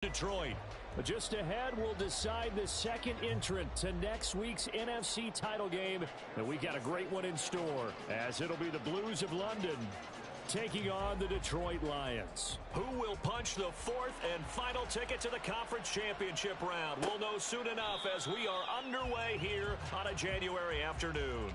Detroit. But just ahead, we'll decide the second entrant to next week's NFC title game. And we got a great one in store, as it'll be the Blues of London taking on the Detroit Lions. Who will punch the fourth and final ticket to the conference championship round? We'll know soon enough as we are underway here on a January afternoon.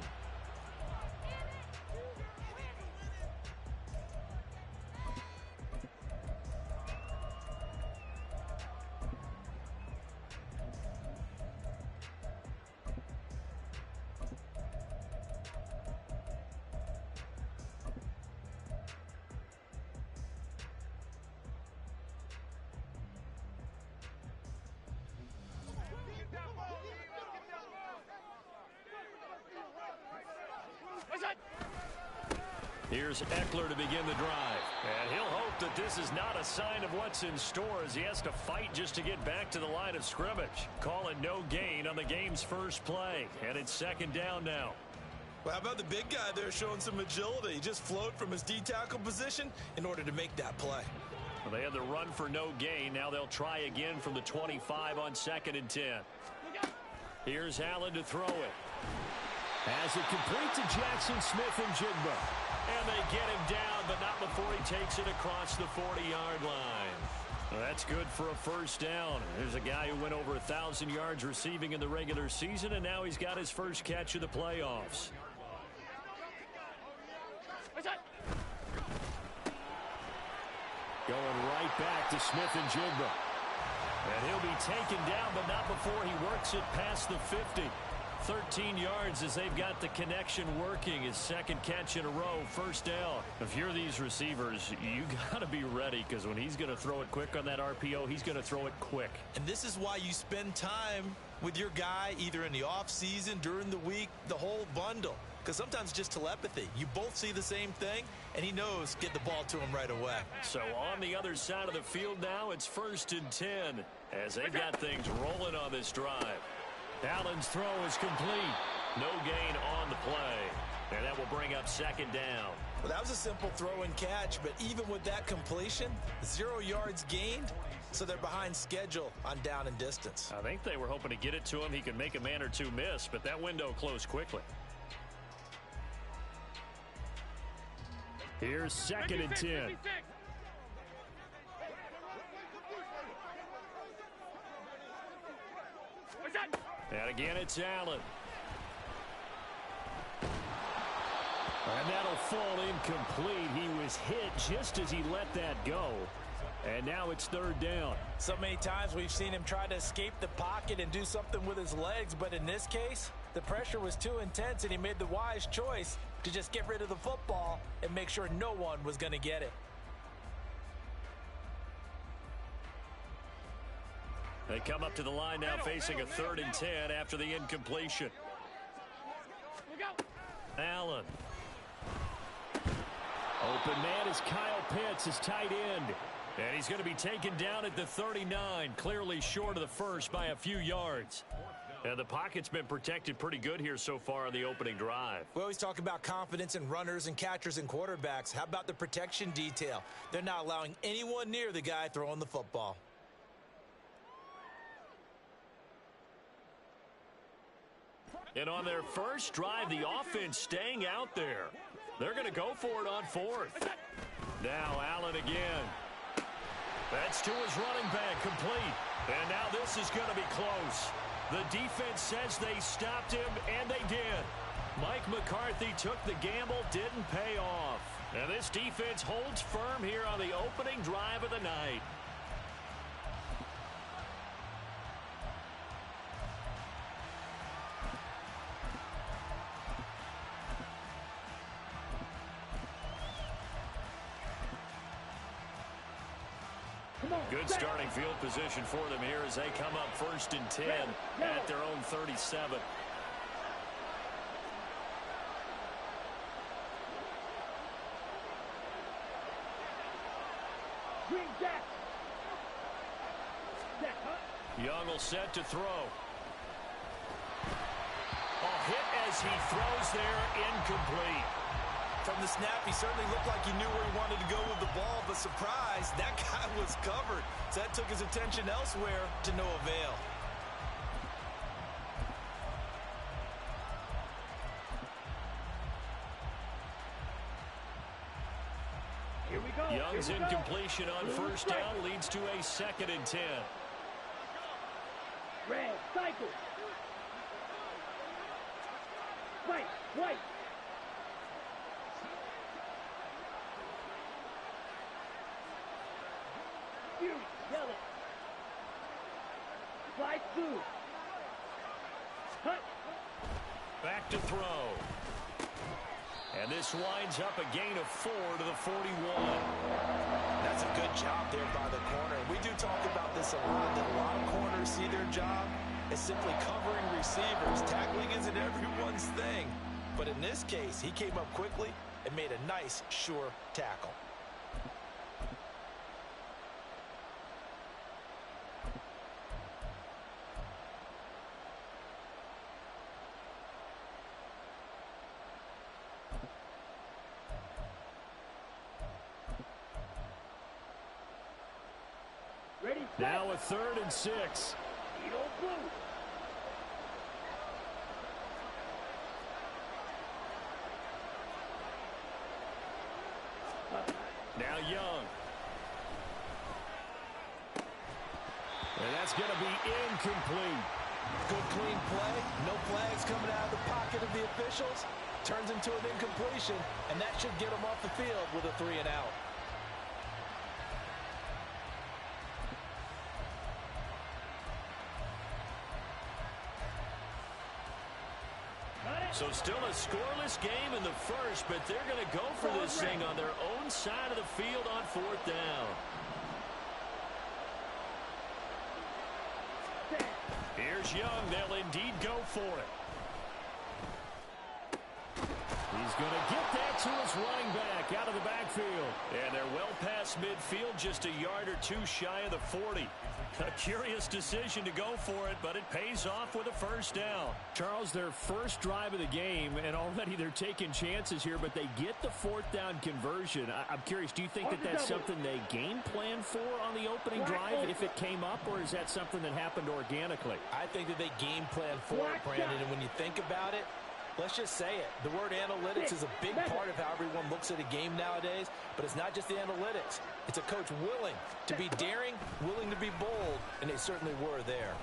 Here's Eckler to begin the drive. And he'll hope that this is not a sign of what's in store as he has to fight just to get back to the line of scrimmage. Call it no gain on the game's first play. And it's second down now. Well, how about the big guy there showing some agility? He just flowed from his D-tackle position in order to make that play. Well, they had the run for no gain. Now they'll try again from the 25 on 2nd and 10. Here's Allen to throw it. As it complete to Jackson Smith and Jigba. And they get him down, but not before he takes it across the 40-yard line. Well, that's good for a first down. There's a guy who went over 1,000 yards receiving in the regular season, and now he's got his first catch of the playoffs. Going right back to Smith and Jigba. And he'll be taken down, but not before he works it past the 50. 13 yards as they've got the connection working. His second catch in a row, first down. If you're these receivers, you got to be ready because when he's going to throw it quick on that RPO, he's going to throw it quick. And this is why you spend time with your guy either in the offseason, during the week, the whole bundle. Because sometimes just telepathy. You both see the same thing, and he knows get the ball to him right away. So on the other side of the field now, it's 1st and 10 as they've got things rolling on this drive. Allen's throw is complete. No gain on the play. And that will bring up second down. Well, that was a simple throw and catch, but even with that completion, 0 yards gained, so they're behind schedule on down and distance. I think they were hoping to get it to him. He could make a man or two miss, but that window closed quickly. Here's 2nd and 10. And again, it's Allen. And that'll fall incomplete. He was hit just as he let that go. And now it's 3rd down. So many times we've seen him try to escape the pocket and do something with his legs. But in this case, the pressure was too intense, and he made the wise choice to just get rid of the football and make sure no one was going to get it. They come up to the line now facing a 3rd and 10 after the incompletion. Allen. Open man is Kyle Pitts, his tight end. And he's going to be taken down at the 39, clearly short of the first by a few yards. And the pocket's been protected pretty good here so far on the opening drive. We always talk about confidence in runners and catchers and quarterbacks. How about the protection detail? They're not allowing anyone near the guy throwing the football. And on their first drive, the offense staying out there. They're going to go for it on 4th. Now Allen again. That's to his running back, complete. And now this is going to be close. The defense says they stopped him, and they did. Mike McCarthy took the gamble, didn't pay off. And this defense holds firm here on the opening drive of the night. Good starting field position for them here as they come up 1st and 10 at their own 37. Young will set to throw. A hit as he throws there, incomplete. From the snap, he certainly looked like he knew where he wanted to go with the ball, but surprise, that guy was covered. So that took his attention elsewhere to no avail. Here we go. Young's incompletion on first down leads to a 2nd and 10. Red, cycle. White, white. Fury, yellow. Slide through. Cut. Back to throw. And this winds up a gain of 4 to the 41. That's a good job there by the corner. We do talk about this a lot, that a lot of corners see their job as simply covering receivers. Tackling isn't everyone's thing. But in this case, he came up quickly and made a nice, sure tackle. Ready, Now a 3rd and 6. Edo blue. Now Young. And that's going to be incomplete. Good clean play. No flags coming out of the pocket of the officials. Turns into an incompletion, and that should get him off the field with a 3 and out. So still a scoreless game in the first, but they're going to go for this thing on their own side of the field on 4th down. Here's Young. They'll indeed go for it. He's going to get that to his running back out of the backfield. And they're well past midfield, just a yard or 2 shy of the 40. A curious decision to go for it, but it pays off with a 1st down. Charles, their first drive of the game, and already they're taking chances here, but they get the 4th down conversion. I'm curious, do you think that that's something they game plan for on the opening drive if it came up, or is that something that happened organically? I think that they game plan for it, Brandon, and when you think about it, let's just say it. The word analytics is a big part of how everyone looks at a game nowadays, but it's not just the analytics. It's a coach willing to be daring, willing to be bold, and they certainly were there.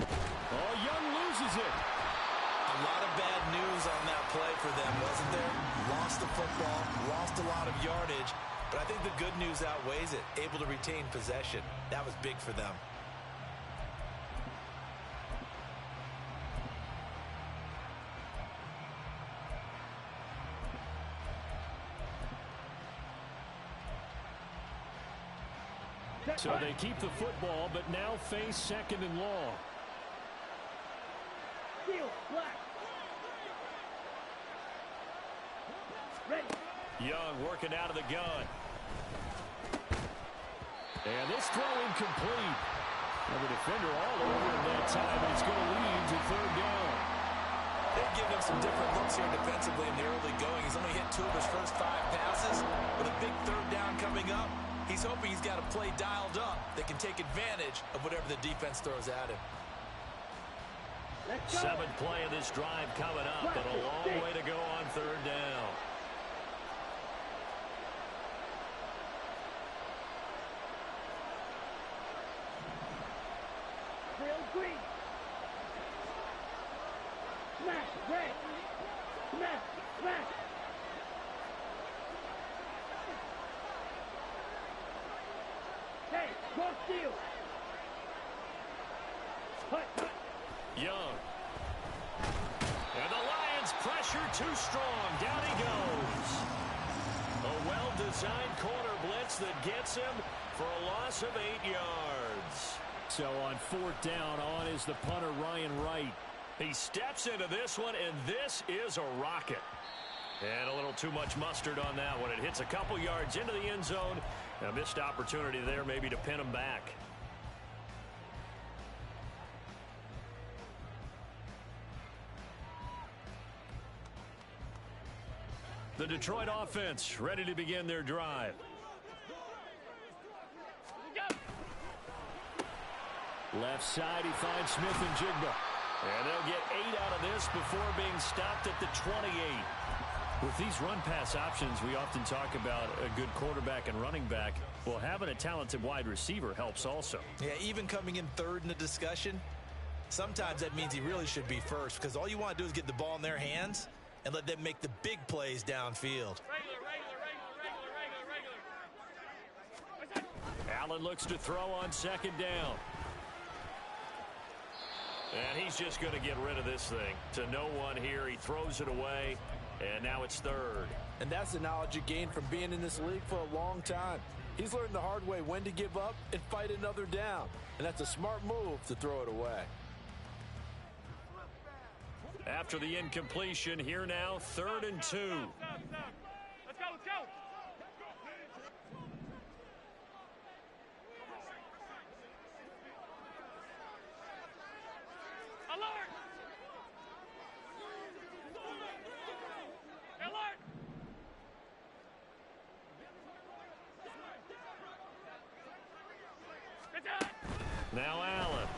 Oh, Young loses it. A lot of bad news on that play for them, wasn't there? Lost the football, lost a lot of yardage, but I think the good news outweighs it. Able to retain possession. That was big for them. So they keep the football, but now face 2nd and long. Steel, black. Ready. Young working out of the gun. And this throw incomplete. And the defender all over him that time, and it's going to lead to 3rd down. They've given him some different looks here defensively in the early going. He's only hit 2 of his first 5 passes. With a big 3rd down coming up, he's hoping he's got a play dialed up that can take advantage of whatever the defense throws at him. 7th play of this drive coming up, but a long way to go on 3rd down. Trail green. Smash, red. Smash, smash. Hey, go steal. Hut. Young. And the Lions pressure too strong. Down he goes. A well-designed corner blitz that gets him for a loss of 8 yards. So on 4th down, on is the punter, Ryan Wright. He steps into this one, and this is a rocket. And a little too much mustard on that one. It hits a couple yards into the end zone. A missed opportunity there maybe to pin him back. The Detroit offense ready to begin their drive. Left side, he finds Smith and Jigba. And they'll get 8 out of this before being stopped at the 28. With these run-pass options, we often talk about a good quarterback and running back. Well, having a talented wide receiver helps also. Yeah, even coming in third in the discussion, sometimes that means he really should be first, because all you want to do is get the ball in their hands and let them make the big plays downfield. Allen looks to throw on second down. And he's just going to get rid of this thing. To no one here, he throws it away, and now it's third. And that's the knowledge you gain from being in this league for a long time. He's learned the hard way when to give up and fight another down. And that's a smart move to throw it away. After the incompletion, here now, 3rd and 2. Let's go, let's go. Alert! Alert! Good job. Now Allen.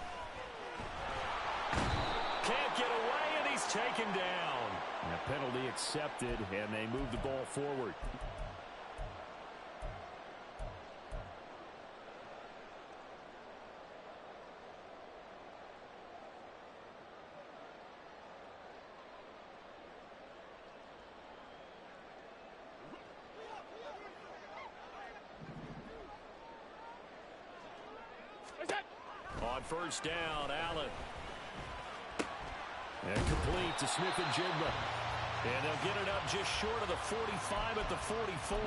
Can't get away, and he's taken down. And a penalty accepted, and they move the ball forward. On first down, Allen. And complete to Smith and Jigba. And they'll get it up just short of the 45 at the 44.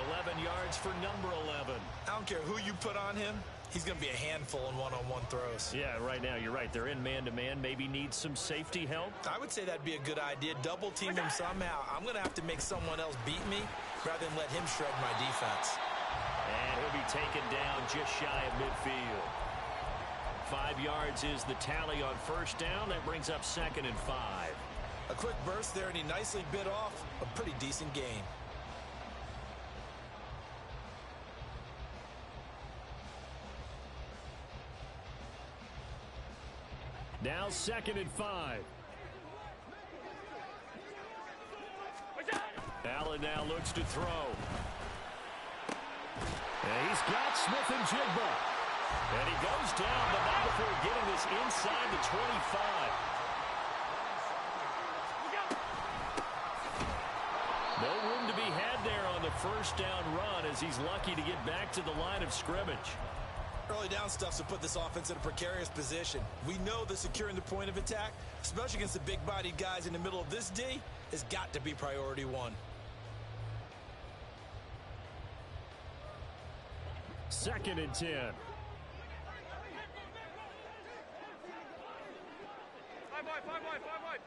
11 yards for number 11. I don't care who you put on him. He's going to be a handful in one-on-one throws. Yeah, right now, you're right. They're in man-to-man. Maybe need some safety help. I would say that'd be a good idea. Double team him somehow. I'm going to have to make someone else beat me rather than let him shred my defense. And he'll be taken down just shy of midfield. 5 yards is the tally on first down. That brings up 2nd and 5. A quick burst there, and he nicely bit off a pretty decent gain. Now 2nd and 5. Allen now looks to throw. And he's got Smith and Jigba. And he goes down, but not before getting this inside the 25. No room to be had there on the first down run as he's lucky to get back to the line of scrimmage. Early down stuff to put this offense in a precarious position. We know that securing the point of attack, especially against the big-bodied guys in the middle of this D, has got to be priority one. 2nd and 10. Five wide.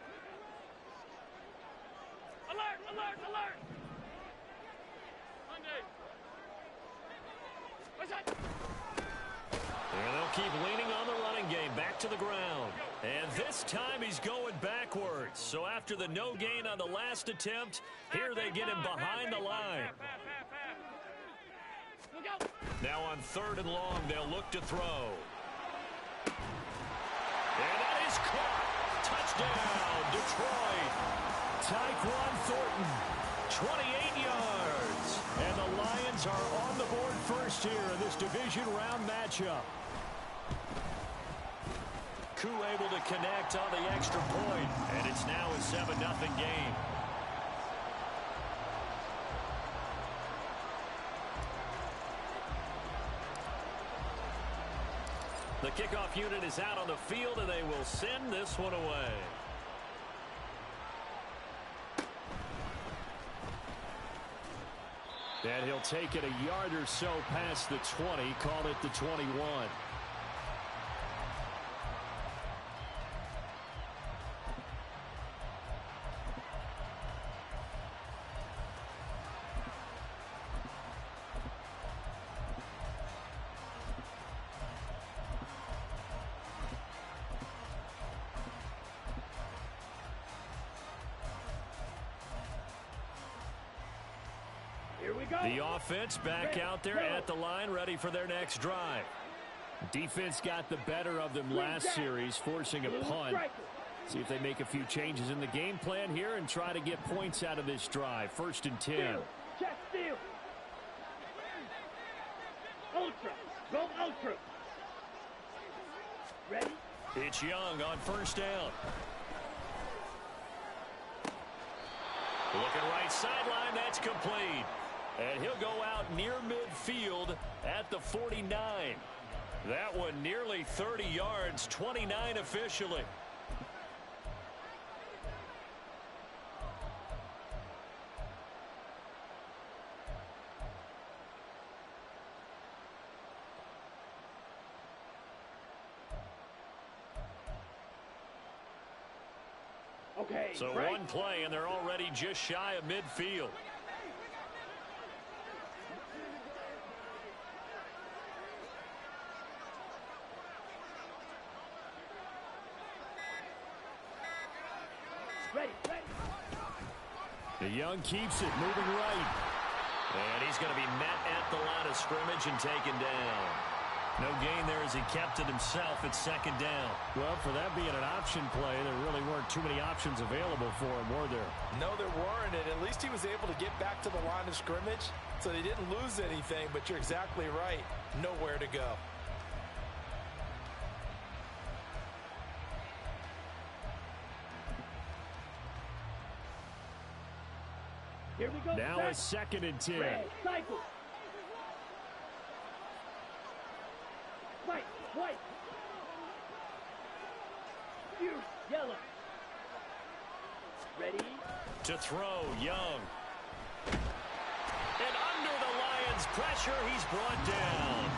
Alert! Monday. What's that? And they'll keep leaning on the running game. Back to the ground. And this time he's going backwards. So after the no gain on the last attempt, here they get him behind the line. Now on 3rd and long, they'll look to throw. And that is caught. Touchdown, Detroit. Tyquan Thornton, 28 yards. And the Lions are on the board first here in this division round matchup. Koo able to connect on the extra point, and it's now a 7-0 game. The kickoff unit is out on the field, and they will send this one away. And he'll take it a yard or so past the 20, call it the 21. The offense back out there at the line, ready for their next drive. Defense got the better of them last series, forcing a punt. See if they make a few changes in the game plan here and try to get points out of this drive. 1st and 10. Check steal. Ultra. Go ultra. Ready? It's Young on 1st down. Looking right sideline, that's complete. And he'll go out near midfield at the 49. That one nearly 30 yards, 29 officially. Okay. So right. one play, and they're already just shy of midfield. Ready, ready. The Young keeps it, moving right. And he's going to be met at the line of scrimmage and taken down. No gain there as he kept it himself at 2nd down. Well, for that being an option play, there really weren't too many options available for him, were there? No, there weren't, and at least he was able to get back to the line of scrimmage, so they didn't lose anything, but you're exactly right. Nowhere to go. Here we go. Now a 2nd and 10. Red, cycle. White, white. Fuse, yellow. Ready? To throw, Young. And under the Lions' pressure, he's brought down.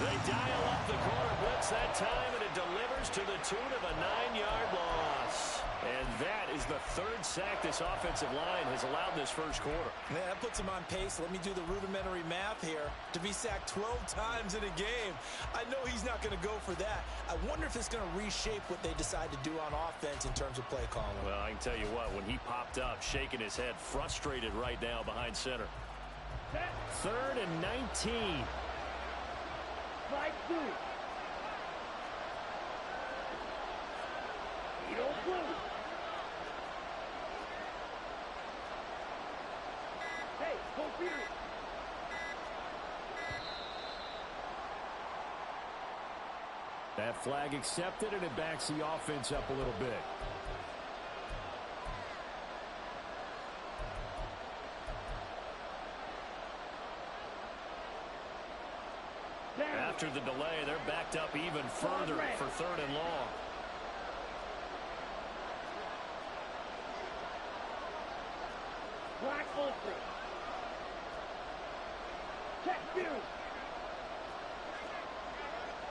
They dial up the corner blitz that time, and it delivers to the tune of a 9-yard loss. And that is the 3rd sack this offensive line has allowed this first quarter. Yeah, that puts him on pace. Let me do the rudimentary math here. To be sacked 12 times in a game, I know he's not going to go for that. I wonder if it's going to reshape what they decide to do on offense in terms of play calling. Well, I can tell you what, when he popped up, shaking his head, frustrated right now behind center. 3rd and 19. Slide through. You don't blue. Hey, go period. That flag accepted, and it backs the offense up a little bit. After the delay, they're backed up even further for 3rd and long. Black ultra. Check view.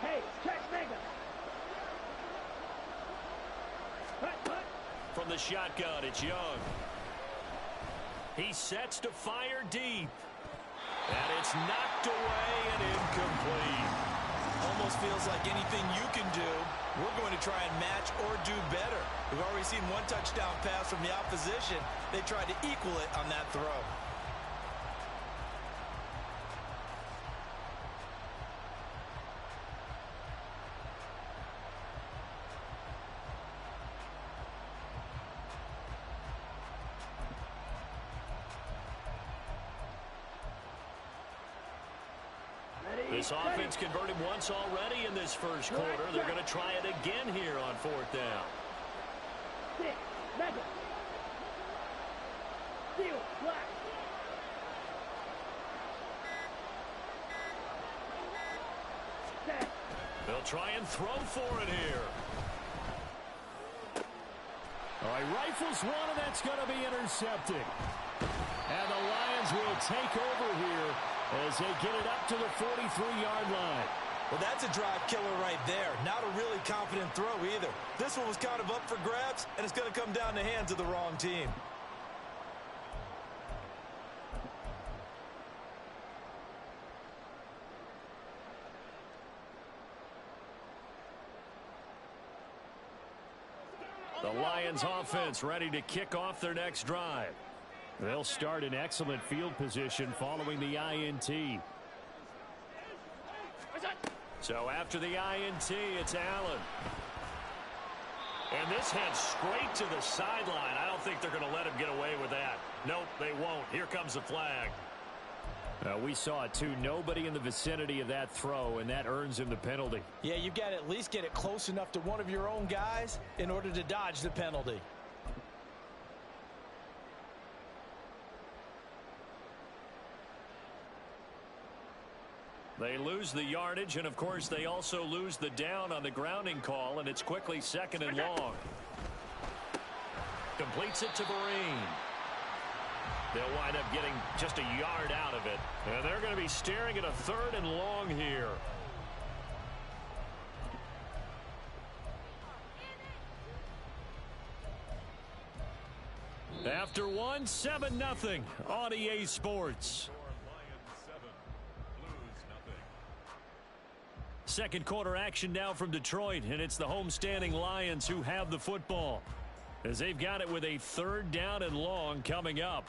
Hey, check mega. Cut. From the shotgun, it's Young. He sets to fire deep. And it's knocked away and incomplete. Almost feels like anything you can do, we're going to try and match or do better. We've already seen one touchdown pass from the opposition. They tried to equal it on that throw. This offense converted once already in this first quarter. They're going to try it again here on 4th down. 6, mega. Steel, black. Set. They'll try and throw for it here. All right, rifles one, and that's going to be intercepted. And the Lions will take over here as they get it up to the 43-yard line. Well, that's a drive killer right there. Not a really confident throw either. This one was kind of up for grabs, and it's going to come down in the hands of the wrong team. The Lions offense ready to kick off their next drive. They'll start in excellent field position following the INT. So after the INT, it's Allen. And this heads straight to the sideline. I don't think they're going to let him get away with that. Nope, they won't. Here comes the flag. We saw it, too. Nobody in the vicinity of that throw, and that earns him the penalty. Yeah, you've got to at least get it close enough to one of your own guys in order to dodge the penalty. They lose the yardage, and, of course, they also lose the down on the grounding call, and it's quickly 2nd and long. Completes it to Vereen. They'll wind up getting just a yard out of it. And they're going to be staring at a 3rd and long here. After one, 7-0 on EA Sports. Second quarter action now from Detroit, and it's the homestanding Lions who have the football, as they've got it with a 3rd down and long coming up.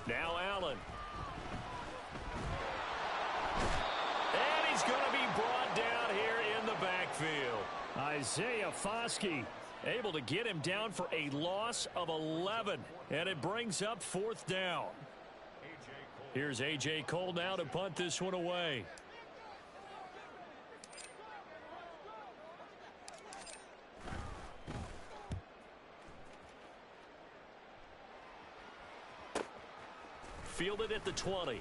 Now Allen. And he's going to be brought down here in the backfield. Isaiah Foskey able to get him down for a loss of 11. And it brings up 4th down. Here's A.J. Cole now to punt this one away. Fielded at the 20.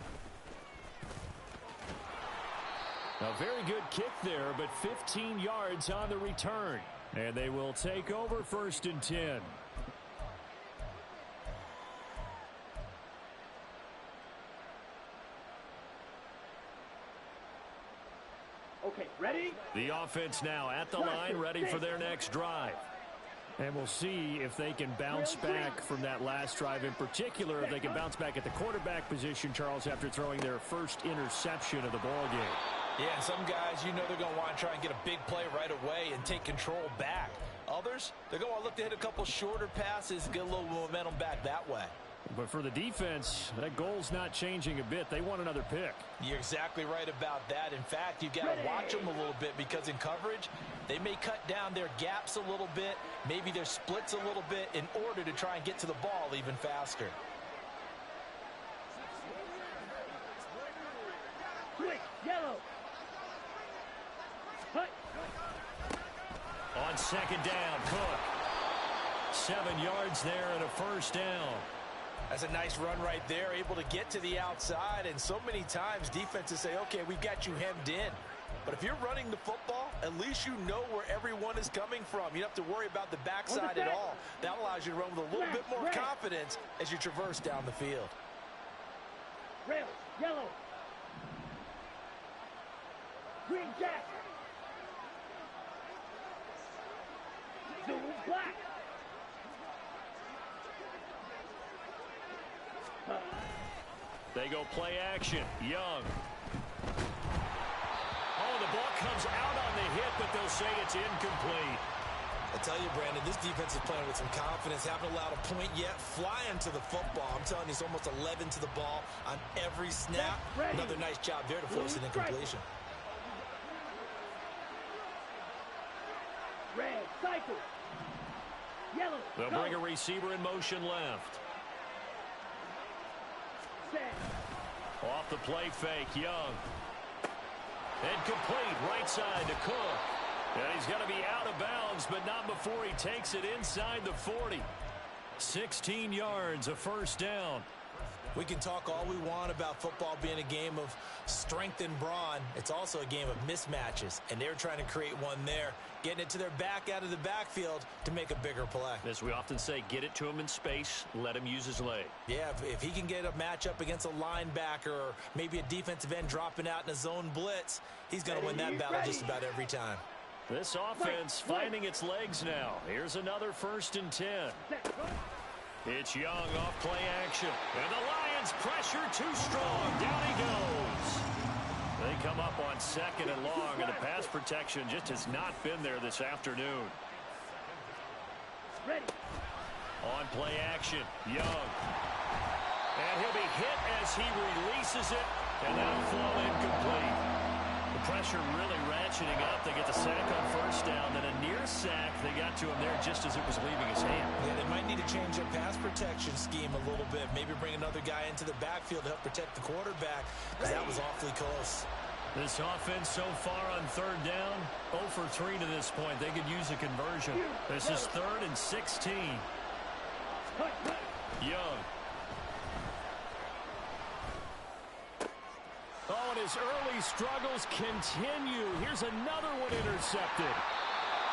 A very good kick there, but 15 yards on the return. And they will take over 1st and 10. Okay, ready? The offense now at the line, ready for their next drive. And we'll see if they can bounce back from that last drive, in particular, if they can bounce back at the quarterback position, Charles, after throwing their first interception of the ball game. Yeah, some guys, you know they're going to want to try and get a big play right away and take control back. Others, they're going to want to look to hit a couple shorter passes, get a little momentum back that way. But for the defense, that goal's not changing a bit. They want another pick. You're exactly right about that. In fact, you've got to watch them a little bit, because in coverage, they may cut down their gaps a little bit, maybe their splits a little bit, in order to try and get to the ball even faster. Switch, yellow. Hut. On 2nd down, Cook. 7 yards there and a 1st down. That's a nice run right there, able to get to the outside. And so many times defenses say, okay, we've got you hemmed in. But if you're running the football, at least you know where everyone is coming from. You don't have to worry about the backside at all. That allows you to run with a little bit more confidence as you traverse down the field. Rails, yellow. Green jack. Zoom black. They go play action. Young. Oh, the ball comes out on the hit, but they'll say it's incomplete. I tell you, Brandon, this defense is playing with some confidence. Haven't allowed a point yet. Flying to the football. I'm telling you, it's almost 11 to the ball on every snap. Another nice job there to force an incompletion. Red, cycle. Yellow, they'll bring a receiver in motion left. Set. Off the play fake, Young. And complete, right side to Cook. And he's going to be out of bounds, but not before he takes it inside the 40. 16 yards, a 1st down. We can talk all we want about football being a game of strength and brawn. It's also a game of mismatches, and they're trying to create one there, getting it to their back out of the backfield to make a bigger play. As we often say, get it to him in space, let him use his leg. Yeah, if he can get a matchup against a linebacker or maybe a defensive end dropping out in a zone blitz, he's going to win that battle just about every time. This offense finding its legs now. Here's another 1st and 10. It's Young off play action. And the Lions pressure too strong. Down he goes. They come up on 2nd and long, and the pass protection just has not been there this afternoon. Ready. On play action, Young. And he'll be hit as he releases it, and that'll fall incomplete. The pressure really ratcheting up. They get the sack on 1st down, then a near sack. They got to him there just as it was leaving his hand. Yeah, they might need to change their pass protection scheme a little bit. Maybe bring another guy into the backfield to help protect the quarterback, because that was awfully close. This offense so far on 3rd down, 0 for 3 to this point. They could use a conversion. This is 3rd and 16. Young. Oh, and his early struggles continue. Here's another one intercepted.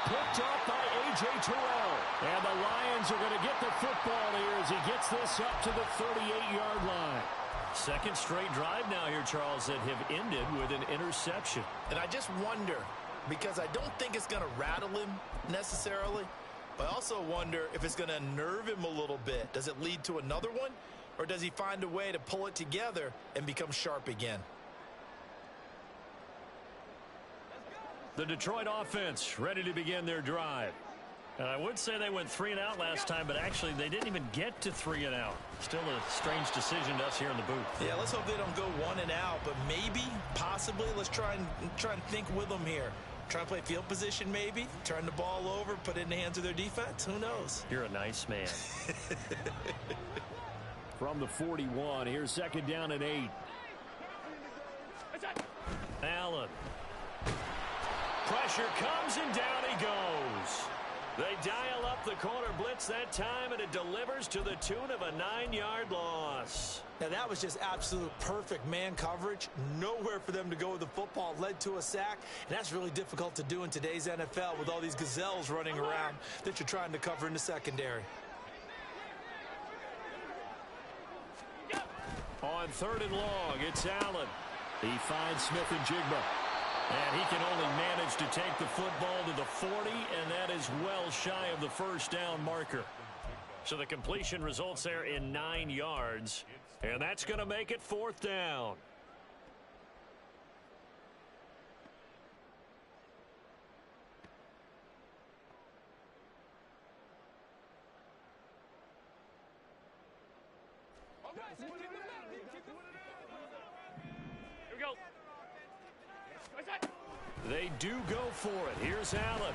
Picked up by A.J. Terrell. And the Lions are going to get the football here as he gets this up to the 38-yard line. Second straight drive now here, Charles, that have ended with an interception. And I just wonder, because I don't think it's going to rattle him necessarily, but I also wonder if it's going to unnerve him a little bit. Does it lead to another one, or does he find a way to pull it together and become sharp again? The Detroit offense ready to begin their drive. And I would say they went 3 and out last time, but actually they didn't even get to 3 and out. Still a strange decision to us here in the booth. Yeah, let's hope they don't go 1 and out, but maybe, possibly, let's try and think with them here. Try and play field position maybe, turn the ball over, put it in the hands of their defense. Who knows? You're a nice man. From the 41, here's 2nd down and 8. Allen. Pressure comes and down he goes. They dial up the corner blitz that time, and it delivers to the tune of a 9-yard loss. Now, that was just absolute perfect man coverage. Nowhere for them to go with the football. Led to a sack, and that's really difficult to do in today's NFL with all these gazelles running around that you're trying to cover in the secondary. On 3rd and long, it's Allen. He finds Smith and Jigba. And he can only manage to take the football to the 40, and that is well shy of the 1st down marker. So the completion results there in 9 yards, and that's going to make it 4th down. Here we go. They do go for it. Here's Allen.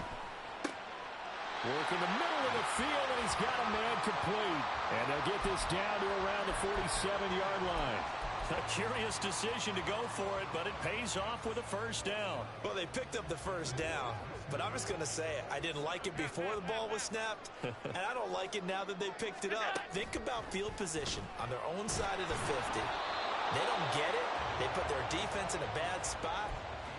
Work in the middle of the field, and he's got a man complete. And they'll get this down to around the 47-yard line. A curious decision to go for it, but it pays off with a 1st down. Well, they picked up the 1st down, but I'm just going to say it. I didn't like it before the ball was snapped, and I don't like it now that they picked it up. Think about field position on their own side of the 50. They don't get it. They put their defense in a bad spot.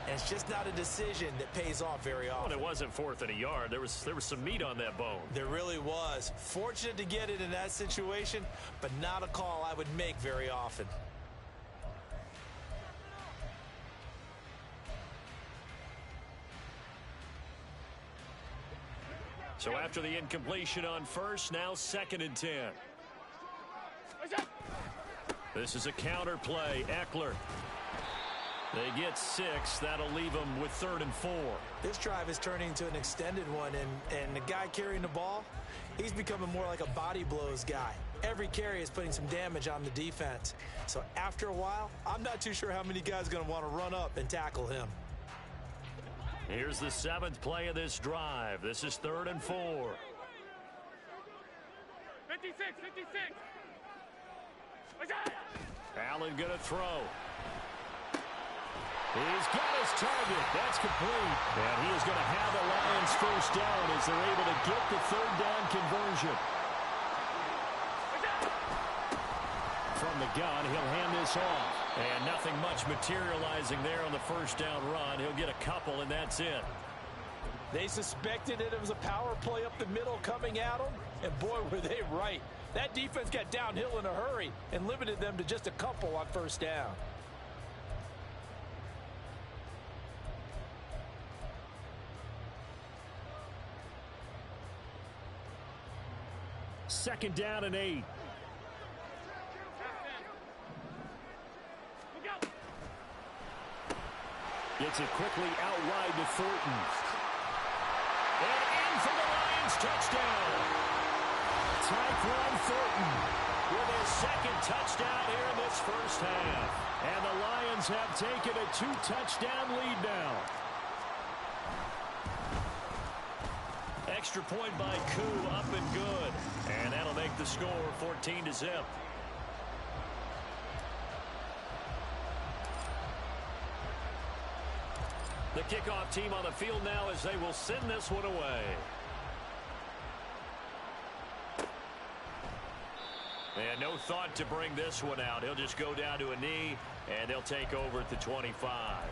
And it's just not a decision that pays off very often. Well, it wasn't 4th and a yard. There was some meat on that bone. There really was. Fortunate to get it in that situation, but not a call I would make very often. So after the incompletion on 1st, now 2nd and 10. This is a counter play. Eckler. They get 6. That'll leave them with 3rd and 4. This drive is turning into an extended one, and the guy carrying the ball, he's becoming more like a body blows guy. Every carry is putting some damage on the defense. So after a while, I'm not too sure how many guys are going to want to run up and tackle him. Here's the 7th play of this drive. This is 3rd and 4. 56, 56. Allen gonna throw. He's got his target. That's complete. And he is going to have the Lions 1st down as they're able to get the 3rd down conversion. From the gun, he'll hand this off. And nothing much materializing there on the 1st down run. He'll get a couple, and that's it. They suspected it was a power play up the middle coming at them, and boy, were they right. That defense got downhill in a hurry and limited them to just a couple on 1st down. Second down and 8. Gets it quickly out wide to Thornton. And in for the Lions touchdown. Tyquan Thornton with his second touchdown here in this first half. And the Lions have taken a 2-touchdown lead now. Extra point by Koo, up and good. And that'll make the score 14-0. The kickoff team on the field now as they will send this one away. And no thought to bring this one out. He'll just go down to a knee, and they'll take over at the 25.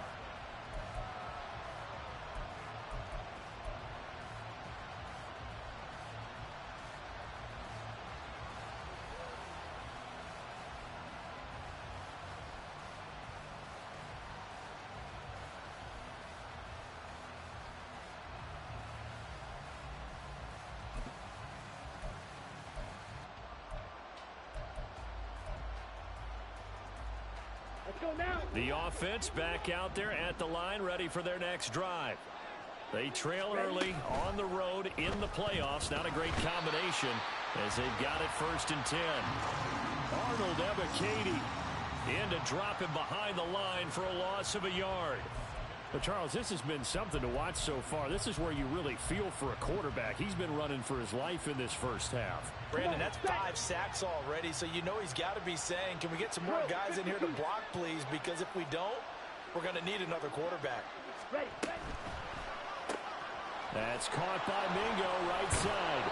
The offense back out there at the line, ready for their next drive. They trail early on the road in the playoffs. Not a great combination as they've got it 1st and 10. Arnold Ebiketie in to drop him behind the line for a loss of a yard. But, Charles, this has been something to watch so far. This is where you really feel for a quarterback. He's been running for his life in this first half. Brandon, that's 5 sacks already, so you know he's got to be saying, can we get some more guys in here to block, please? Because if we don't, we're going to need another quarterback. That's caught by Mingo, right side.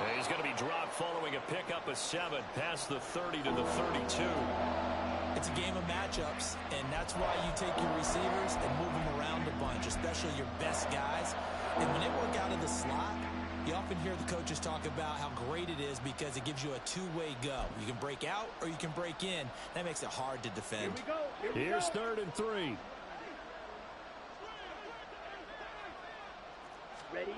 And he's going to be dropped following a pickup of 7 past the 30 to the 32. It's a game of matchups, and that's why you take your receivers and move them around a bunch, especially your best guys. And when they work out of the slot, you often hear the coaches talk about how great it is because it gives you a two-way go. You can break out or you can break in. That makes it hard to defend. Here's 3rd and 3. Ready?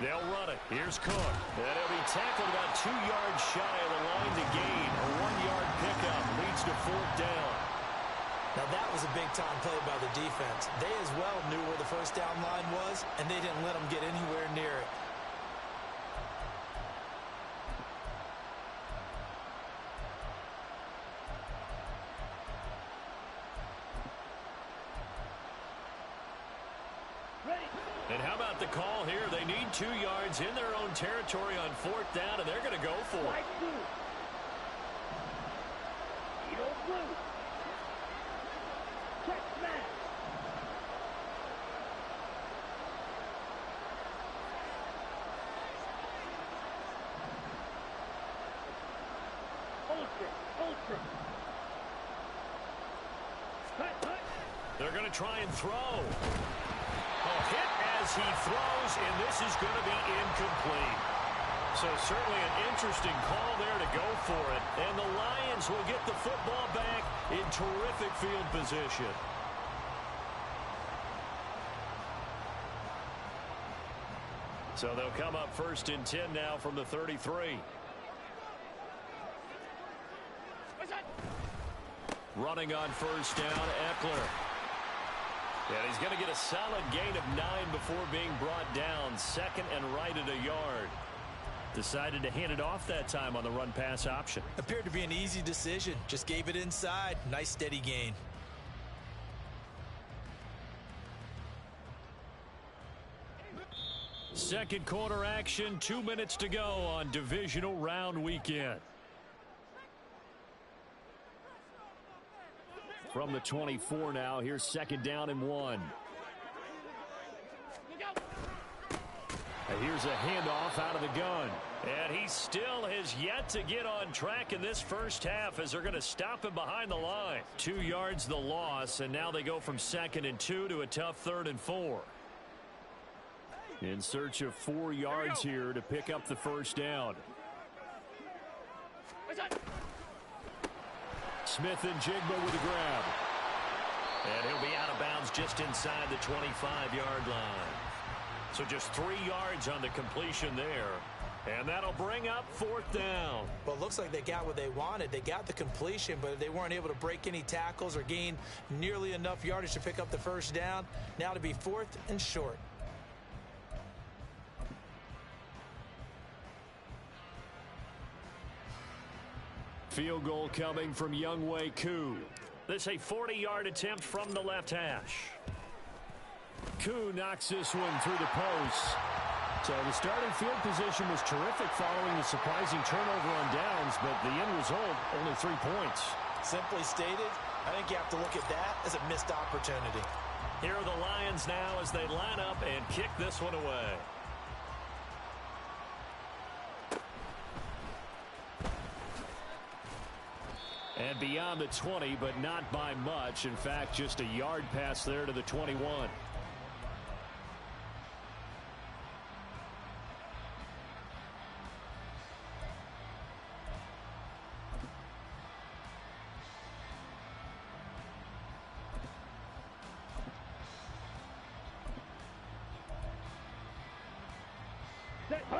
They'll run it. Here's Cook. And he'll be tackled about 2 yards shy of the line to gain. A 1-yard pickup leads to 4th down. Now that was a big-time play by the defense. They as well knew where the first down line was, and they didn't let them get anywhere near it. And how about the call here? They need 2 yards in their own territory on 4th down, and they're going to go for it. They're going to try and throw. A hit as he throws, and this is going to be incomplete. So certainly an interesting call there to go for it. And the Lions will get the football back in terrific field position. So they'll come up 1st and 10 now from the 33. Running on 1st down, Eckler. And he's going to get a solid gain of 9 before being brought down. 2nd and right at a yard. Decided to hand it off that time on the run-pass option. Appeared to be an easy decision. Just gave it inside. Nice steady gain. Second quarter action. 2 minutes to go on divisional round weekend. From the 24 now, here's 2nd down and 1. And here's a handoff out of the gun. And he still has yet to get on track in this first half as they're going to stop him behind the line. 2 yards the loss, and now they go from 2nd and 2 to a tough 3rd and 4. In search of 4 yards here to pick up the first down. Smith and Jigba with a grab. And he'll be out of bounds just inside the 25-yard line. So just 3 yards on the completion there. And that'll bring up 4th down. Well, it looks like they got what they wanted. They got the completion, but they weren't able to break any tackles or gain nearly enough yardage to pick up the first down. Now to be 4th and short. Field goal coming from Younghoe Koo. This a 40-yard attempt from the left hash. Koo knocks this one through the post. So the starting field position was terrific following the surprising turnover on downs, but the end result, only 3 points. Simply stated, I think you have to look at that as a missed opportunity. Here are the Lions now as they line up and kick this one away. And beyond the 20, but not by much. In fact, just a yard pass there to the 21.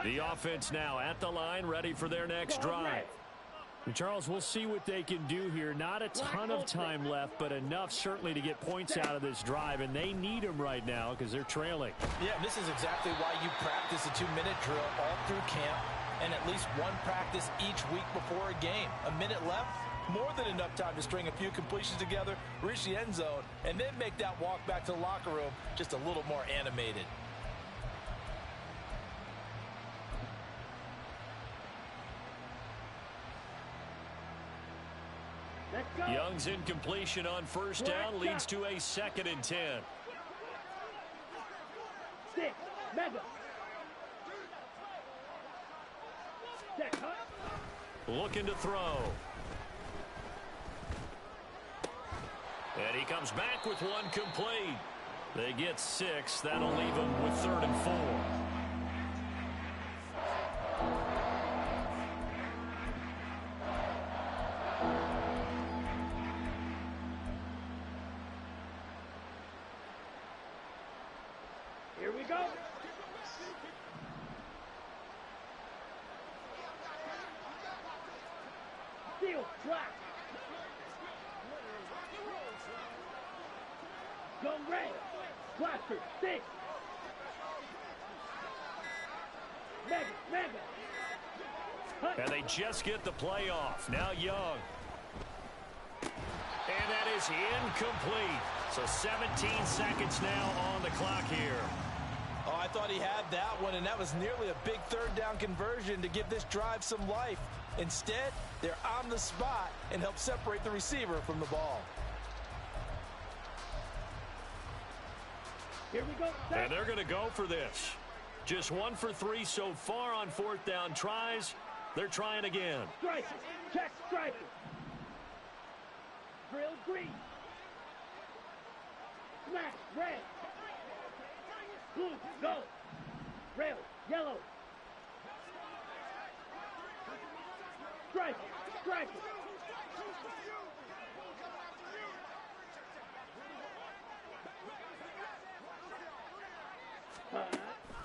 The offense now at the line, ready for their next drive. And Charles, we'll see what they can do here. Not a ton of time left, but enough certainly to get points out of this drive, and they need them right now because they're trailing. Yeah, this is exactly why you practice a 2-minute drill all through camp and at least one practice each week before a game. A minute left, more than enough time to string a few completions together, reach the end zone, and then make that walk back to the locker room just a little more animated. Young's incompletion on first down leads to a 2nd and 10. 6, mega. Looking to throw. And he comes back with one complete. They get 6. That'll leave them with 3rd and 4. Here we go. Steal, black. Go red. Blaster, 6. Mega. And they just get the play off. Now Young. And that is incomplete. So 17 seconds now on the clock here. Oh, I thought he had that one, and that was nearly a big 3rd down conversion to give this drive some life. Instead, they're on the spot and help separate the receiver from the ball. Here we go. And they're going to go for this. Just 1 for 3 so far on 4th down tries. They're trying again. Strike. Check striker. Drill green. Smash red. Blue, go. Rail, yellow. Strike.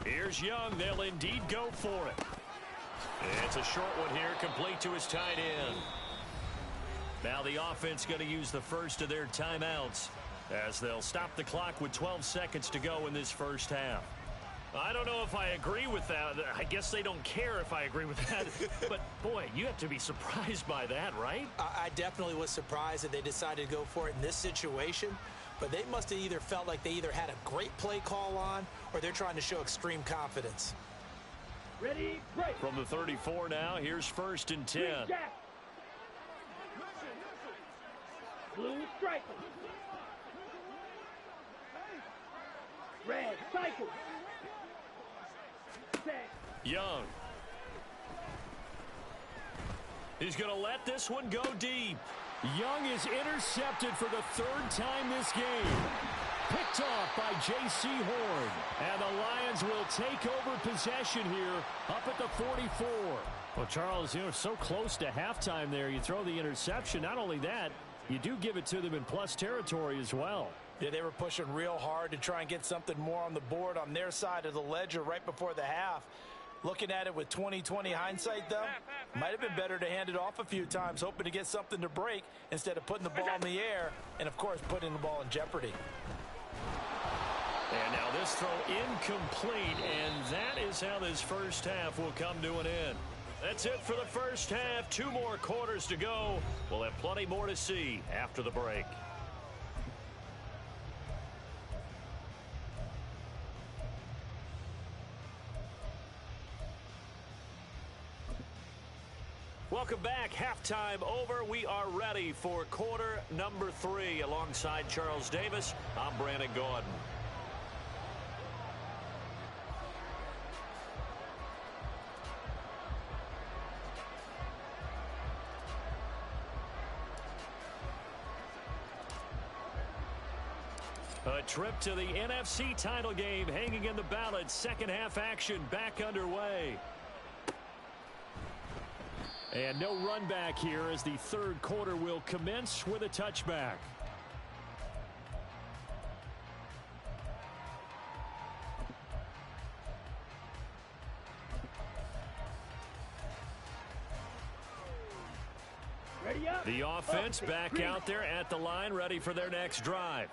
Here's Young. They'll indeed go for it. It's a short one here, complete to his tight end. Now the offense going to use the first of their timeouts as they'll stop the clock with 12 seconds to go in this first half. I don't know if I agree with that. I guess they don't care if I agree with that. But, boy, you have to be surprised by that, right? I definitely was surprised that they decided to go for it in this situation. But they must have either felt like they either had a great play call on or they're trying to show extreme confidence. Ready, break. From the 34 now, here's 1st and 10. Blue striker. Red cycle. Set. Young. He's going to let this one go deep. Young is intercepted for the 3rd time this game. Picked off by J.C. Horn. And the Lions will take over possession here up at the 44. Well, Charles, so close to halftime there. You throw the interception. Not only that, you do give it to them in plus territory as well. Yeah, they were pushing real hard to try and get something more on the board on their side of the ledger right before the half. Looking at it with 20/20 hindsight, though, might have been better to hand it off a few times, hoping to get something to break instead of putting the ball in the air and, of course, putting the ball in jeopardy. And now this throw incomplete, and that is how this first half will come to an end. That's it for the first half. 2 more quarters to go. We'll have plenty more to see after the break. Welcome back. Halftime over. We are ready for quarter number 3. Alongside Charles Davis, I'm Brandon Gaudin. A trip to the NFC title game hanging in the balance. Second half action back underway. And no run back here as the third quarter will commence with a touchback. Ready up. The offense back out there at the line, ready for their next drive.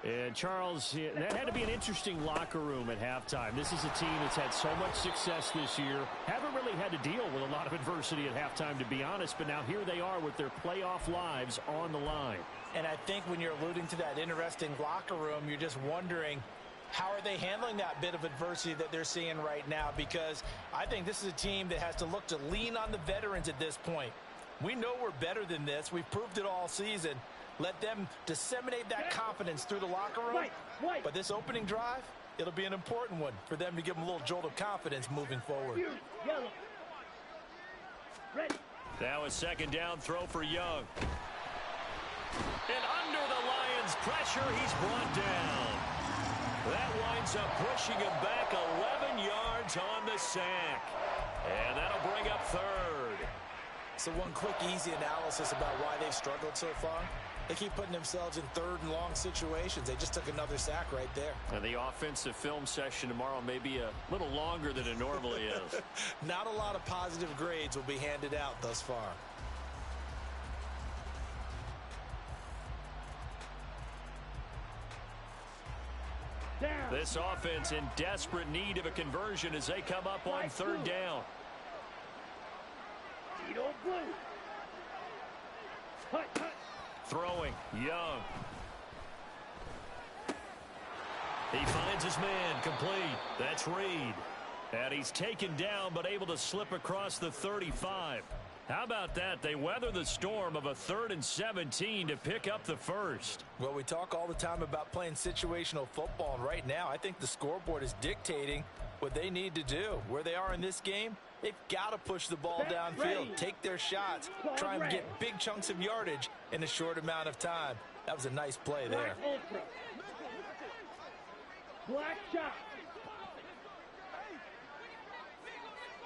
And Charles, that had to be an interesting locker room at halftime. This is a team that's had so much success this year. Haven't really had to deal with a lot of adversity at halftime, to be honest. But now here they are with their playoff lives on the line. And I think when you're alluding to that interesting locker room, you're just wondering, how are they handling that bit of adversity that they're seeing right now? Because I think this is a team that has to look to lean on the veterans at this point. We know we're better than this. We've proved it all season. Let them disseminate that confidence through the locker room. But this opening drive, it'll be an important one for them to give them a little jolt of confidence moving forward. Yellow. Ready. Now a second down throw for Young. And under the Lions' pressure, he's brought down. That winds up pushing him back 11 yards on the sack. And that'll bring up third. So one quick, easy analysis about why they've struggled so far. They keep putting themselves in third and long situations. They just took another sack right there. And the offensive film session tomorrow may be a little longer than it normally is. Not a lot of positive grades will be handed out thus far. Down. This offense in desperate need of a conversion as they come up on third down. Tito blue. Hut, hut. Throwing, Young. He finds his man, complete. That's Reed. And he's taken down but able to slip across the 35. How about that? They weather the storm of a 3rd and 17 to pick up the first. Well, we talk all the time about playing situational football, and right now I think the scoreboard is dictating what they need to do. Where they are in this game, they've got to push the ball downfield, take their shots, try and get big chunks of yardage in a short amount of time. That was a nice play there. Black ultra. Black shot.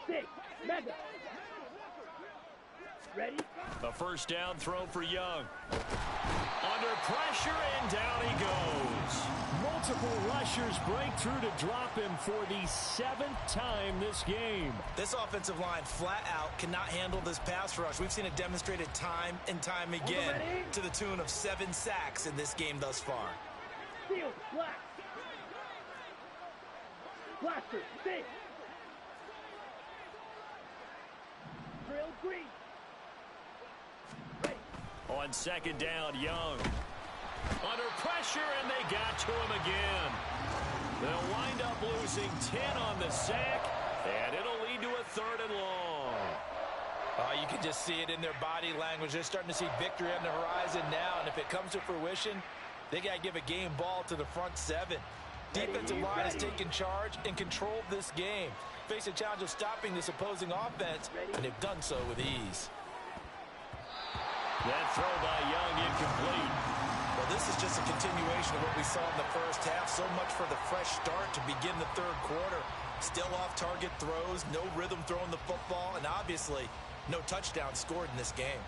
6. Mega. Ready? A first down throw for Young. Under pressure, and down he goes. Multiple rushers break through to drop him for the 7th time this game. This offensive line flat out cannot handle this pass rush. We've seen it demonstrated time and time again to the tune of 7 sacks in this game thus far. Steel black. Blaster 6. Drill green. Ready. On second down, Young. Under pressure, and they got to him again. They'll wind up losing 10 on the sack, and it'll lead to a 3rd and long. You can just see it in their body language. They're starting to see victory on the horizon now, and if it comes to fruition, they got to give a game ball to the front 7. Defensive line has taken charge and controlled this game. Face a challenge of stopping this opposing offense, and they've done so with ease. That throw by Young incomplete. Well, this is just a continuation of what we saw in the first half. So much for the fresh start to begin the 3rd quarter. Still off-target throws, no rhythm throwing the football, and obviously no touchdown scored in this game.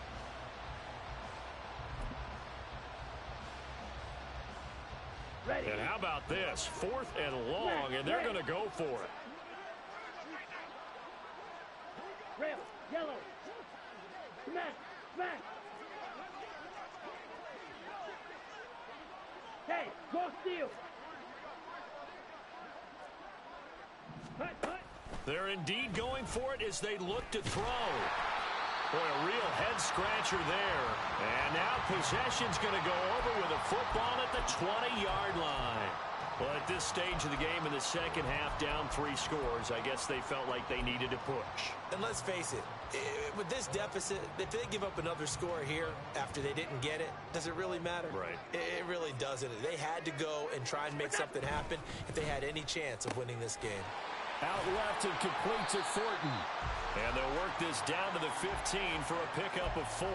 And how about this? 4th and long, and they're going to go for it. Rail, yellow. Smash, smash. Hey, go steal. Hut, hut. They're indeed going for it as they look to throw. Boy, a real head-scratcher there. And now possession's going to go over with a football at the 20-yard line. Well, at this stage of the game in the second half, down 3 scores, I guess they felt like they needed to push. And let's face it, with this deficit, if they give up another score here after they didn't get it, does it really matter? Right. It really doesn't. They had to go and try and make something happen if they had any chance of winning this game. Out left and complete to Thornton. And they'll work this down to the 15 for a pickup of 4.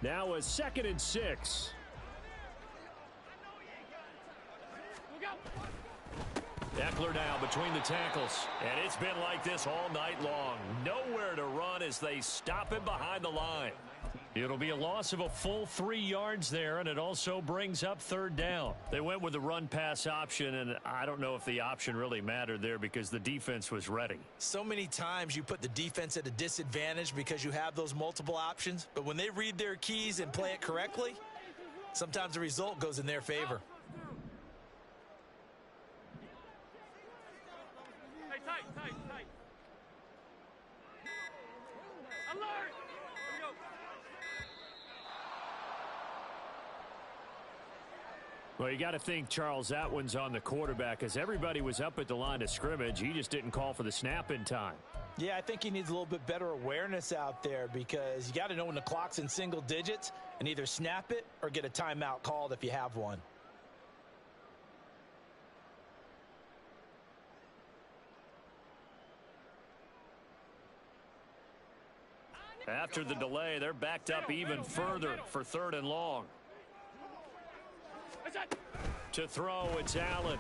Now a 2nd and 6. Eckler now between the tackles. And it's been like this all night long. Nowhere to run as they stop him behind the line. It'll be a loss of a full 3 yards there, and it also brings up 3rd down. They went with the run-pass option, and I don't know if the option really mattered there because the defense was ready. So many times you put the defense at a disadvantage because you have those multiple options, but when they read their keys and play it correctly, sometimes the result goes in their favor. Hey, tight, tight, tight. Alert! Here we go. Well, you got to think, Charles, that one's on the quarterback as everybody was up at the line of scrimmage. He just didn't call for the snap in time. Yeah, I think he needs a little bit better awareness out there because you got to know when the clock's in single digits and either snap it or get a timeout called if you have one. After the delay, they're backed up even further for 3rd and long. To throw, it's Allen.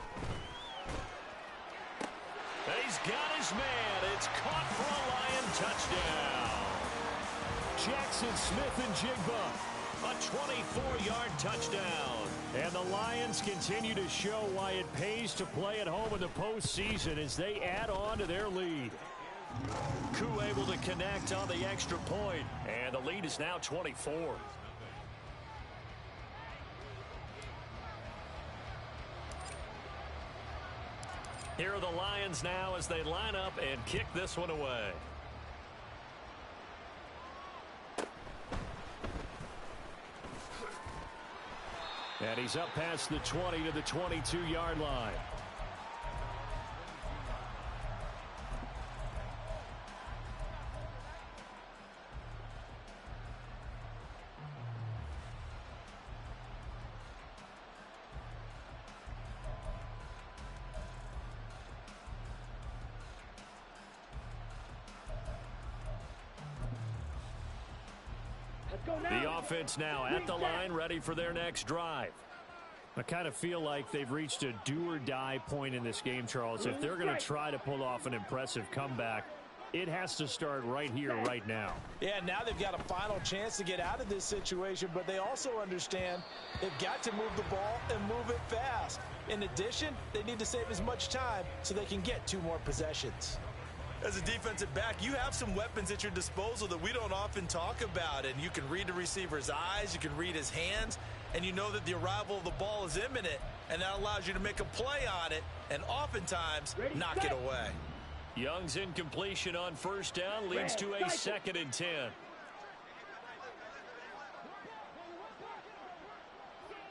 He's got his man. It's caught for a Lion touchdown. Jackson Smith and Jigba. A 24-yard touchdown. And the Lions continue to show why it pays to play at home in the postseason as they add on to their lead. Koo able to connect on the extra point, and the lead is now 24. Here are the Lions now as they line up and kick this one away. And he's up past the 20 to the 22-yard line. The offense now at the line, ready for their next drive. I kind of feel like they've reached a do-or-die point in this game, Charles. If they're going to try to pull off an impressive comeback, it has to start right here, right now. Yeah, now they've got a final chance to get out of this situation, but they also understand they've got to move the ball and move it fast. In addition, they need to save as much time so they can get 2 more possessions. As a defensive back, you have some weapons at your disposal that we don't often talk about, and you can read the receiver's eyes, you can read his hands, and you know that the arrival of the ball is imminent, and that allows you to make a play on it and oftentimes knock it away. Young's incompletion on 1st down leads to a 2nd and 10.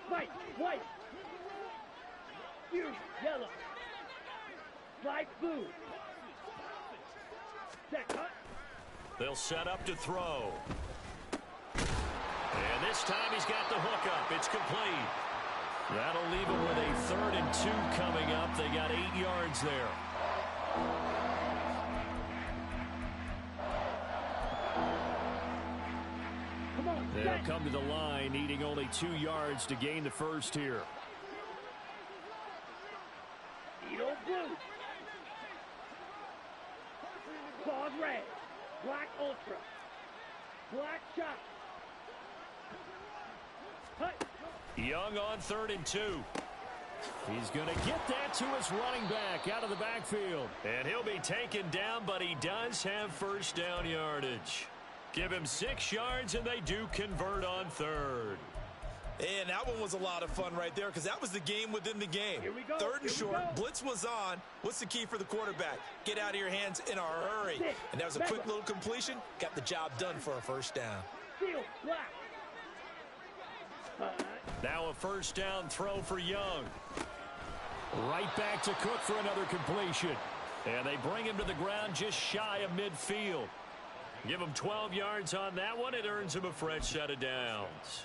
White. You, yellow. Light blue. They'll set up to throw. And this time he's got the hook up. It's complete. That'll leave him with a 3rd and 2 coming up. They got 8 yards there. They'll come to the line, needing only 2 yards to gain the first here. Claws red. Black ultra. Black shot. Hut. Young on 3rd and 2. He's going to get that to his running back out of the backfield. And he'll be taken down, but he does have first down yardage. Give him 6 yards, and they do convert on 3rd. And that one was a lot of fun right there because that was the game within the game. Here we go. 3rd and Here we short. go. Blitz was on. What's the key for the quarterback? Get out of your hands in a hurry. And that was a quick little completion. Got the job done for a first down. Steel. Black. Now a first down throw for Young. Right back to Cook for another completion. And they bring him to the ground just shy of midfield. Give him 12 yards on that one. It earns him a fresh set of downs.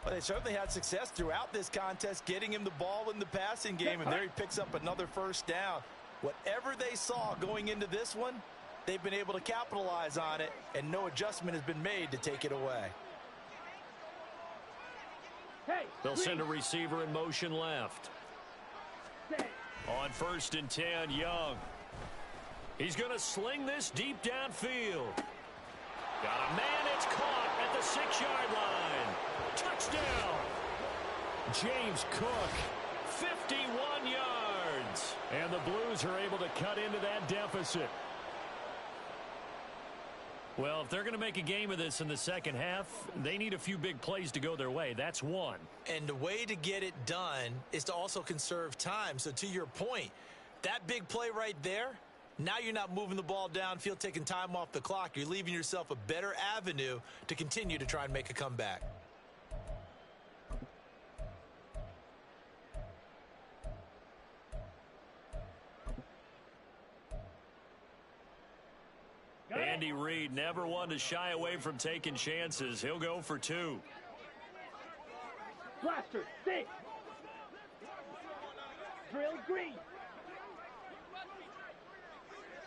Well, they certainly had success throughout this contest, getting him the ball in the passing game, and there he picks up another first down. Whatever they saw going into this one, they've been able to capitalize on it, and no adjustment has been made to take it away. Hey. They'll send a receiver in motion left. Set. On 1st and 10, Young. He's going to sling this deep downfield. Got a man, it's caught at the 6-yard line. Touchdown. James Cook, 51 yards. And the Blues are able to cut into that deficit. Well, if they're going to make a game of this in the second half, they need a few big plays to go their way. That's one. And the way to get it done is to also conserve time. So to your point, that big play right there, now you're not moving the ball downfield, taking time off the clock. You're leaving yourself a better avenue to continue to try and make a comeback. Andy Reid never one to shy away from taking chances. He'll go for 2. Blaster. 6. Drill green.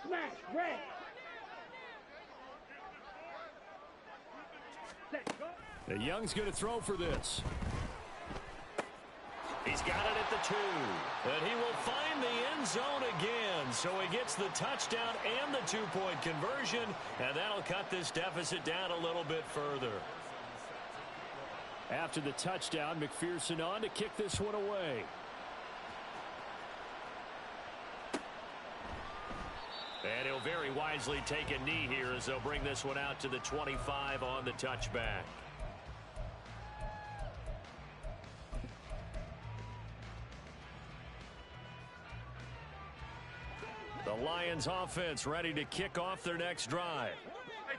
Smash. Red. Set. Go. The Young's going to throw for this. He's got it at the 2. And he will find the end zone again. So he gets the touchdown and the 2-point conversion. And that'll cut this deficit down a little bit further. After the touchdown, McPherson on to kick this one away. And he'll very wisely take a knee here as they'll bring this one out to the 25 on the touchback. The Lions offense ready to kick off their next drive.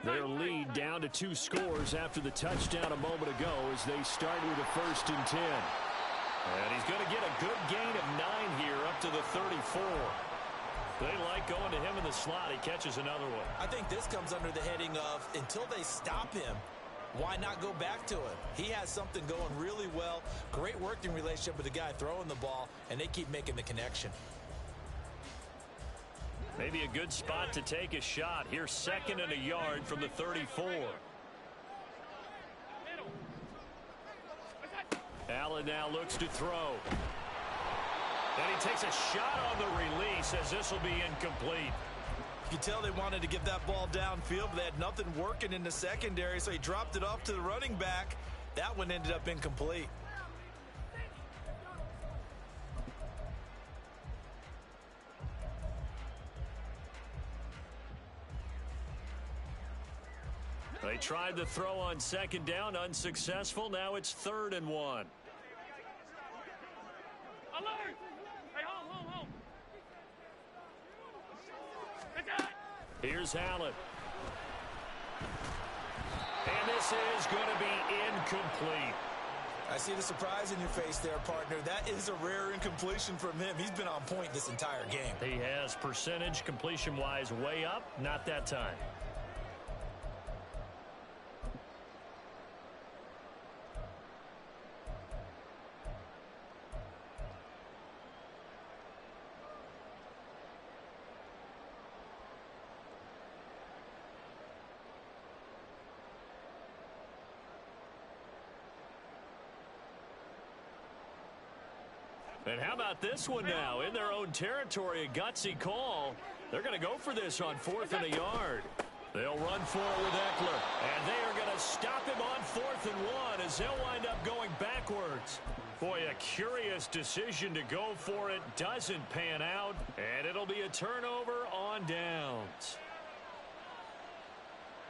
Their lead down to 2 scores after the touchdown a moment ago as they start with a 1st and 10. And he's going to get a good gain of 9 here up to the 34. They like going to him in the slot. He catches another one. I think this comes under the heading of until they stop him, why not go back to him? He has something going really well. Great working relationship with the guy throwing the ball, and they keep making the connection. Maybe a good spot to take a shot. Here's 2nd and a yard from the 34. Allen now looks to throw. And he takes a shot on the release as this will be incomplete. You can tell they wanted to get that ball downfield, but they had nothing working in the secondary, so he dropped it off to the running back. That one ended up incomplete. They tried the throw on 2nd down, unsuccessful. Now it's 3rd and 1. Alert! Hey, home. Here's Allen. And this is going to be incomplete. I see the surprise in your face there, partner. That is a rare incompletion from him. He's been on point this entire game. He has percentage completion-wise way up. Not that time. And how about this one now? In their own territory, a gutsy call. They're going to go for this on 4th and a yard. They'll run for it with Eckler. And they are going to stop him on 4th and 1 as they'll wind up going backwards. Boy, a curious decision to go for it. Doesn't pan out. And it'll be a turnover on downs.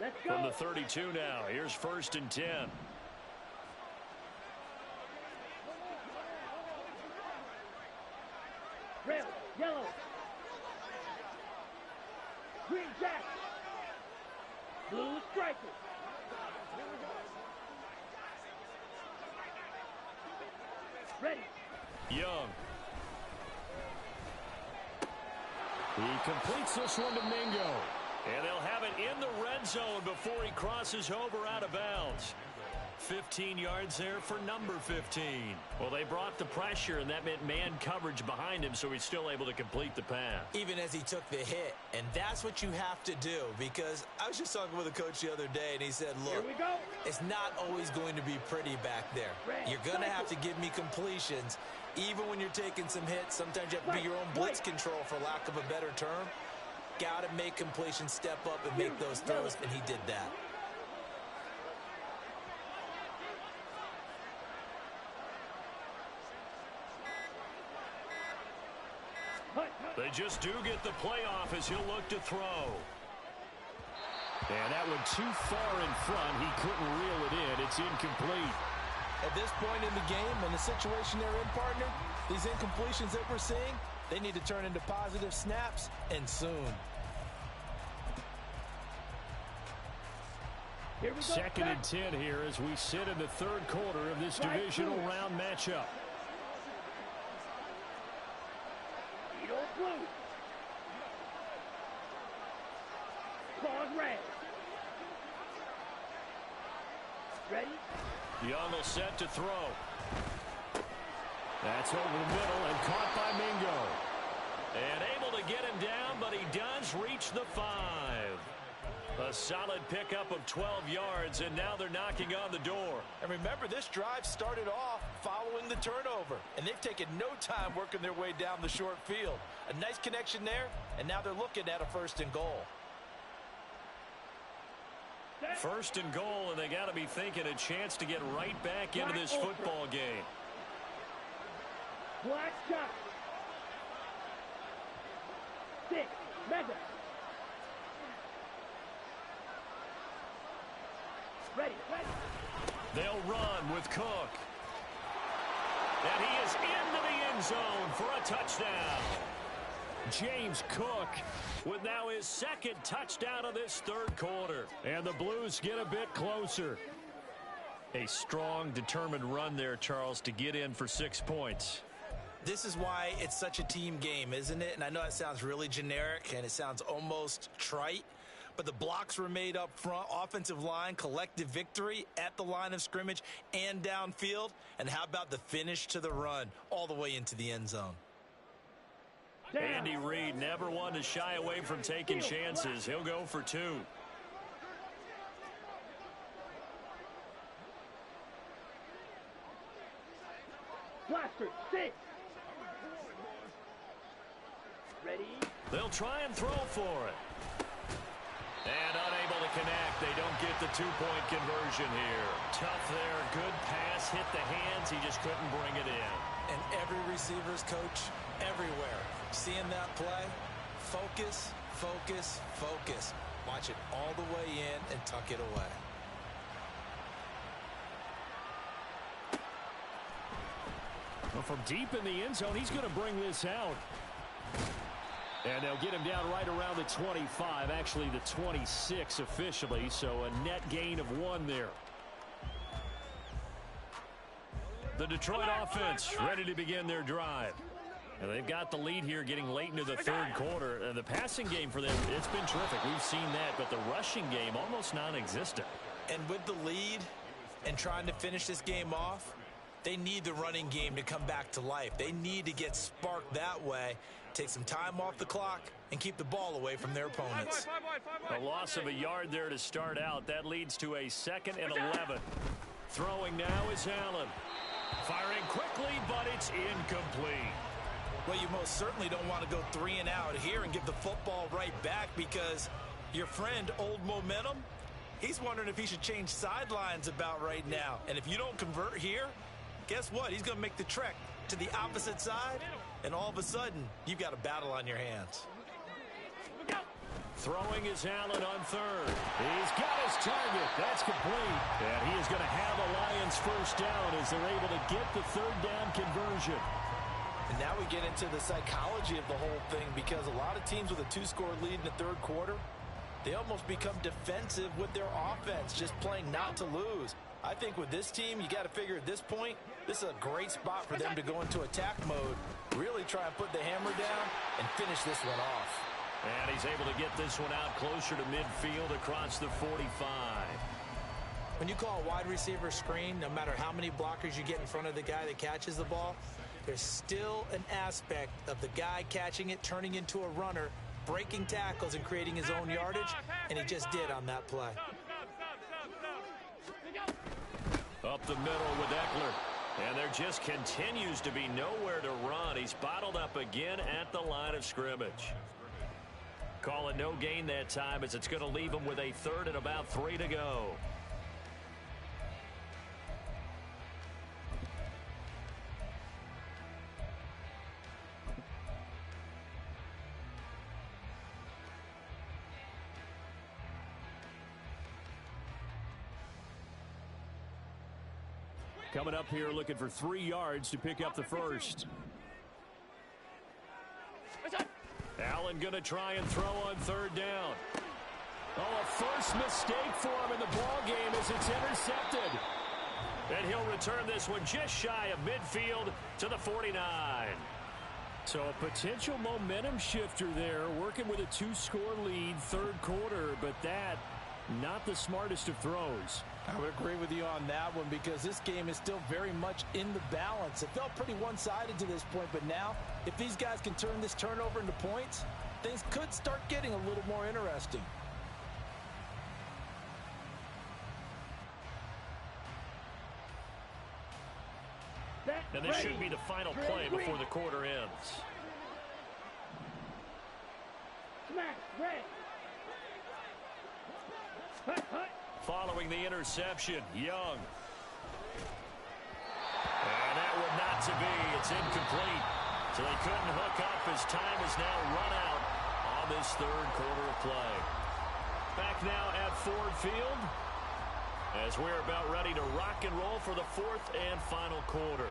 Let's go. From the 32 now. Here's 1st and 10. Red, yellow. Green jacket. Blue striker. Ready. Young. He completes this one to Mingo. And they'll have it in the red zone before he crosses over out of bounds. 15 yards there for number 15. Well, they brought the pressure, and that meant man coverage behind him, so he's still able to complete the pass. Even as he took the hit. And that's what you have to do, because I was just talking with a coach the other day, and he said, look, Here we go. it's not always going to be pretty back there. You're going to have to give me completions. Even when you're taking some hits, sometimes you have to be your own blitz control, for lack of a better term. Got to make completions, step up, and make those throws, and he did that. They just do get the playoff as he'll look to throw. And that one too far in front. He couldn't reel it in. It's incomplete. At this point in the game and the situation they're in, partner, these incompletions that we're seeing, they need to turn into positive snaps, and soon. Here we go. 2nd and 10 here as we sit in the 3rd quarter of this divisional round matchup. Blue. Claws red. Ready? Young will set to throw. That's over the middle and caught by Mingo. And able to get him down, but he does reach the 5. A solid pickup of 12 yards, and now they're knocking on the door. And remember, this drive started off following the turnover, and they've taken no time working their way down the short field. A nice connection there, and now they're looking at a 1st and goal. 1st and goal, and they got to be thinking a chance to get right back into this football game. Black shot. 6. Mega. Ready. They'll run with Cook. And he is into the end zone for a touchdown. James Cook With now his 2nd touchdown of this 3rd quarter. and the Blues get a bit closer. A strong, determined run there, Charles, to get in for 6 points. This is why it's such a team game, isn't it? And I know it sounds really generic and it sounds almost trite, but the blocks were made up front, offensive line, collective victory at the line of scrimmage and downfield. And how about the finish to the run all the way into the end zone? Andy Reid never one to shy away from taking chances. He'll go for 2. Blaster, 6. Ready? They'll try and throw for it. And unable to connect. They don't get the 2-point conversion here. Tough there. Good pass. Hit the hands. He just couldn't bring it in. And every receiver's coach everywhere. Seeing that play, focus, focus, focus. Watch it all the way in and tuck it away. Well, from deep in the end zone, he's going to bring this out. And they'll get him down right around the 25, actually the 26 officially, so a net gain of 1 there. The Detroit offense ready to begin their drive. And they've got the lead here getting late into the 3rd quarter. And the passing game for them, it's been terrific. We've seen that, but the rushing game almost non-existent. And with the lead and trying to finish this game off, they need the running game to come back to life. They need to get sparked that way, take some time off the clock, and keep the ball away from their opponents. A loss of a yard there to start out. That leads to a 2nd and 11. Throwing now is Allen. Firing quickly, but it's incomplete. Well, you most certainly don't want to go 3 and out here and give the football right back, because your friend, Old Momentum, he's wondering if he should change sidelines about right now. And if you don't convert here, guess what? He's going to make the trek to the opposite side, and all of a sudden, you've got a battle on your hands. Throwing is Allen on third. He's got his target. That's complete. And he is going to have a Lions first down as they're able to get the third down conversion. And now we get into the psychology of the whole thing, because a lot of teams with a 2-score lead in the third quarter, they almost become defensive with their offense, just playing not to lose. I think with this team, you got to figure at this point, this is a great spot for them to go into attack mode, really try and put the hammer down and finish this one off. And he's able to get this one out closer to midfield across the 45. When you call a wide receiver screen, no matter how many blockers you get in front of the guy that catches the ball, there's still an aspect of the guy catching it, turning into a runner, breaking tackles and creating his own yardage, and he just did on that play. Up the middle with Eckler. And there just continues to be nowhere to run. He's bottled up again at the line of scrimmage. Call it no gain that time, as it's going to leave him with a third and about 3 to go. Coming up here looking for 3 yards to pick up the first. Allen going to try and throw on third down. Oh, a first mistake for him in the ball game as it's intercepted. And he'll return this one just shy of midfield to the 49. So a potential momentum shifter there, working with a 2-score lead third quarter, but that not the smartest of throws. I would agree with you on that one, because this game is still very much in the balance. It felt pretty one-sided to this point, but now if these guys can turn this turnover into points, things could start getting a little more interesting. And this should be the final play before the quarter ends. Smack, red. Following the interception, Young. And that would not to be. It's incomplete. So they couldn't hook up as time is now run out on this third quarter of play. Back now at Ford Field as we're about ready to rock and roll for the fourth and final quarter.